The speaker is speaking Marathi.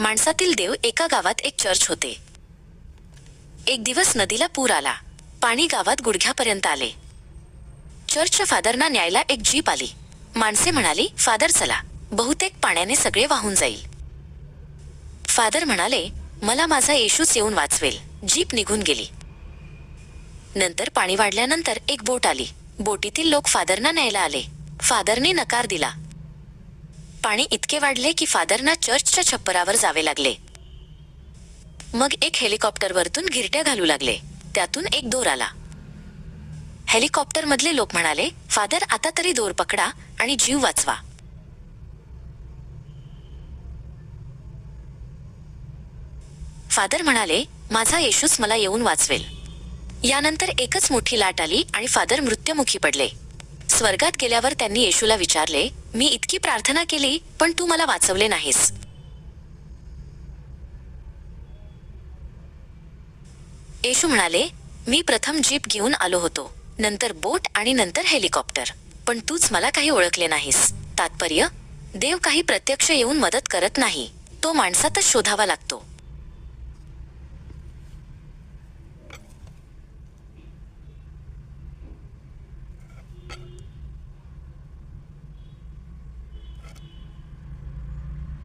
माणसातील देव एका गावात एक चर्च होते. एक दिवस नदीला पूर आला. पाणी गावात गुडघ्यापर्यंत आले. चर्चच्या फादरना न्यायला एक जीप आली. माणसे म्हणाली, फादर चला, बहुतेक पाण्याने सगळे वाहून जाईल. फादर म्हणाले, मला माझा येशूच येऊन वाचवेल. जीप निघून गेली. नंतर पाणी वाढल्यानंतर एक बोट आली. बोटीतील लोक फादरना न्यायला आले. फादरने नकार दिला. पाणी इतके वाढले की फादरना चर्चच्या छप्परावर जावे लागले. मग एक हेलिकॉप्टर वरतून घिरट्या घालू लागले. त्यातून एक दोर आला. हेलिकॉप्टर मधले लोक म्हणाले, फादर आता तरी दोर पकडा आणि जीव वाचवा. फादर म्हणाले, माझा येशूच मला येऊन वाचवेल. यानंतर एकच मोठी लाट आली आणि फादर मृत्युमुखी पडले. स्वर्गात गेल्यावर त्यांनी येशूला विचारले, मी इतकी प्रार्थना केली पण तू मला वाचवले नाहीस. येशू म्हणाले, मी प्रथम जीप घेऊन आलो होतो, नंतर बोट आणि नंतर हेलिकॉप्टर, पण तूच मला काही ओळखले नाहीस. तात्पर्य, देव काही प्रत्यक्ष येऊन मदत करत नाही, तो माणसातच शोधावा लागतो.